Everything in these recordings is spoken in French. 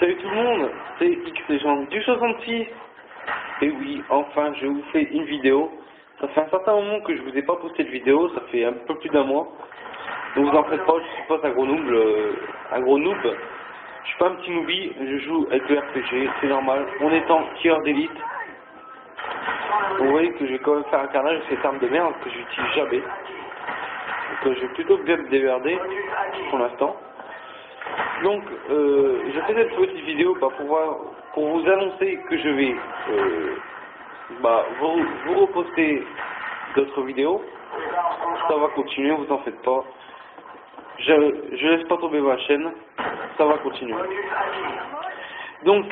Salut tout le monde, c'est XLegend du 66. Et oui, enfin je vous fais une vidéo. Ça fait un certain moment que je vous ai pas posté de vidéo, ça fait un peu plus d'un mois. Donc vous en faites pas, je suis pas un gros noob, Je suis pas un petit noobie, je joue avec le RPG, c'est normal. On est en tireur d'élite. Vous voyez que je vais quand même faire un carnage avec ces armes de merde que j'utilise jamais. Donc je vais plutôt bien me démerder pour l'instant. Donc, je fais cette petite vidéo pour vous annoncer que je vais vous reposter d'autres vidéos. Ça va continuer, vous en faites pas. Je laisse pas tomber ma chaîne, ça va continuer. Donc,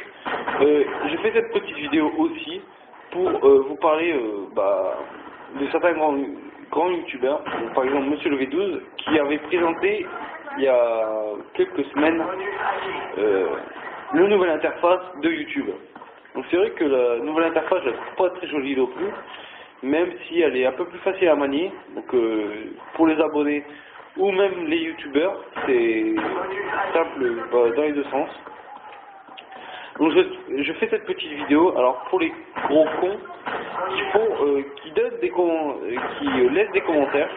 je fais cette petite vidéo aussi pour vous parler de certains grands youtubeurs, par exemple Monsieur le V12, qui avait présenté il y a quelques semaines la nouvelle interface de YouTube. Donc c'est vrai que la nouvelle interface, je la trouve pas très jolie non plus, même si elle est un peu plus facile à manier. Donc pour les abonnés ou même les youtubeurs, c'est simple dans les deux sens. Donc je fais cette petite vidéo. Alors pour les gros cons qui laissent des commentaires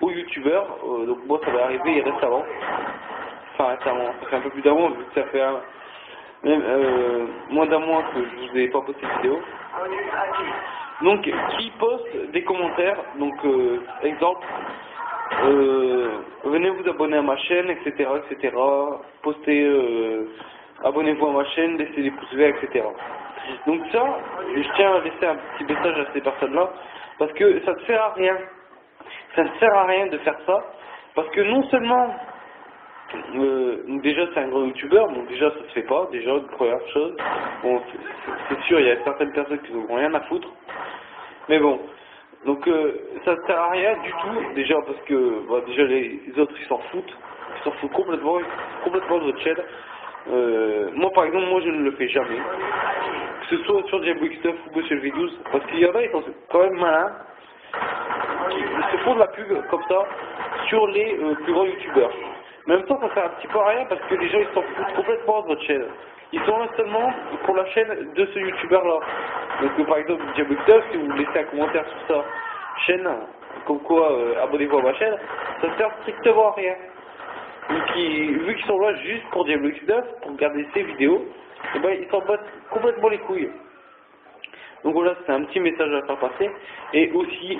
aux youtubeurs, donc moi ça va arriver récemment, ça fait un peu plus d'un mois, vu que ça fait moins d'un mois que je vous ai pas posté de vidéo. Donc qui postent des commentaires, donc exemple, venez vous abonner à ma chaîne, etc., postez, abonnez-vous à ma chaîne, laissez des pouces verts, etc. Donc ça, je tiens à laisser un petit message à ces personnes-là, parce que ça ne sert à rien. Ça ne sert à rien de faire ça, parce que non seulement, déjà c'est un gros youtubeur, donc déjà ça se fait pas, déjà une première chose. Bon, c'est sûr, il y a certaines personnes qui n'ont rien à foutre, mais bon, donc ça ne sert à rien du tout, déjà parce que déjà les autres ils s'en foutent complètement de votre chaîne. Moi par exemple, moi je ne le fais jamais, que ce soit sur Diablo X9 ou Monsieur le V12, parce qu'il y en a, ils sont quand même malins. Ils se font de la pub comme ça sur les plus grands youtubeurs. Mais en même temps, ça sert un petit peu à rien parce que les gens ils s'en foutent complètement de votre chaîne. Ils sont là seulement pour la chaîne de ce youtubeur là. Donc par exemple, Diablo X9, si vous laissez un commentaire sur sa chaîne, comme quoi abonnez-vous à ma chaîne, ça sert strictement à rien. Donc vu qu'ils sont là juste pour Diablo X9, pour regarder ses vidéos, et ben, ils s'en battent complètement les couilles. Donc voilà, c'est un petit message à faire passer. Et aussi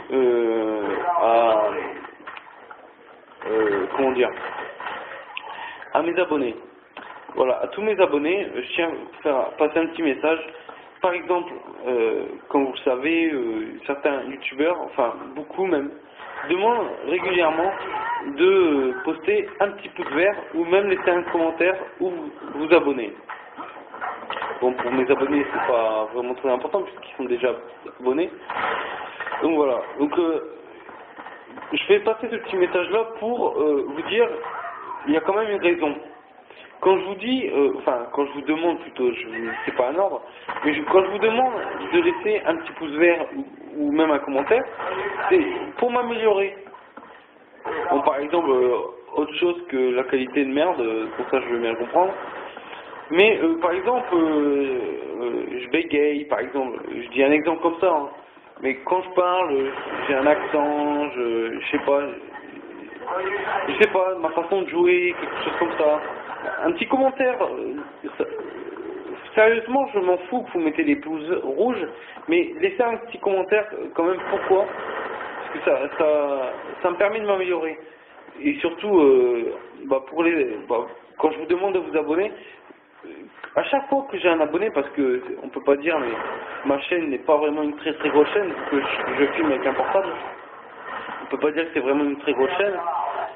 à mes abonnés. Voilà, à tous mes abonnés, je tiens à faire passer un petit message. Par exemple, comme vous le savez, certains youtubeurs, enfin beaucoup même, demandent régulièrement de poster un petit pouce vert ou même laisser un commentaire ou vous abonner. Bon, pour mes abonnés, c'est pas vraiment très important puisqu'ils sont déjà abonnés. Donc voilà. Donc je vais passer ce petit message-là pour vous dire, il y a quand même une raison. Quand je vous dis, quand je vous demande plutôt, c'est pas un ordre, mais quand je vous demande de laisser un petit pouce vert ou même un commentaire, c'est pour m'améliorer. Bon, par exemple, autre chose que la qualité de merde, pour ça je veux bien le comprendre. Mais par exemple, je bégaye, par exemple, je dis un exemple comme ça, hein. Mais quand je parle, j'ai un accent, je sais pas, ma façon de jouer, quelque chose comme ça. Un petit commentaire, sérieusement, je m'en fous que vous mettez des pouces rouges, mais laissez un petit commentaire quand même, pourquoi? Parce que ça me permet de m'améliorer. Et surtout, quand je vous demande de vous abonner, à chaque fois que j'ai un abonné, parce que on peut pas dire, mais ma chaîne n'est pas vraiment une très très grosse chaîne, que je filme avec un portable. On peut pas dire que c'est vraiment une très grosse chaîne,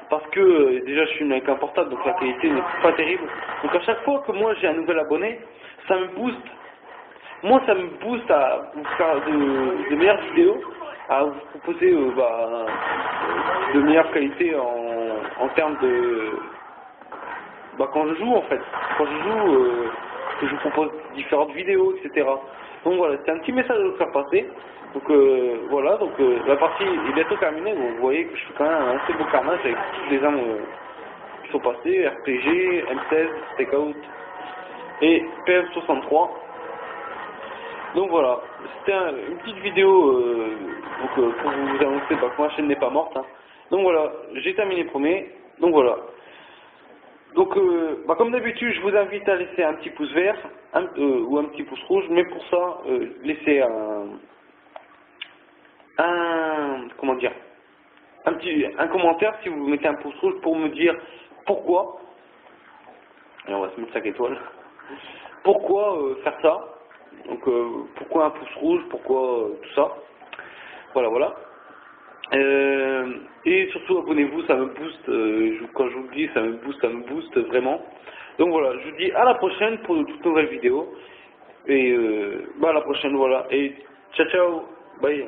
parce que déjà je filme avec un portable, donc la qualité n'est pas terrible. Donc à chaque fois que moi j'ai un nouvel abonné, ça me booste. Moi ça me booste à vous faire de meilleures vidéos, à vous proposer de meilleure qualité en termes de... quand je joue en fait, quand je joue, que je vous propose différentes vidéos, etc. Donc voilà, c'est un petit message à vous faire passer. Donc voilà, donc la partie est bientôt terminée. Donc, vous voyez que je fais quand même un assez beau carnage avec toutes les armes qui sont passées, RPG, M16, Stakeout, et PF63. Donc voilà, c'était une petite vidéo pour vous annoncer que ma chaîne n'est pas morte. Hein. Donc voilà, j'ai terminé le premier. Donc voilà. Donc comme d'habitude, je vous invite à laisser un petit pouce vert ou un petit pouce rouge, mais pour ça, laissez comment dire, un commentaire si vous mettez un pouce rouge pour me dire pourquoi. Et on va se mettre 5 étoiles. Pourquoi faire ça? Donc pourquoi un pouce rouge? Pourquoi tout ça? Voilà, voilà. Et surtout abonnez-vous, ça me booste. Quand je vous le dis, ça me booste vraiment. Donc voilà, je vous dis à la prochaine pour de toute nouvelle vidéo. Et à la prochaine, voilà. Et ciao ciao, bye.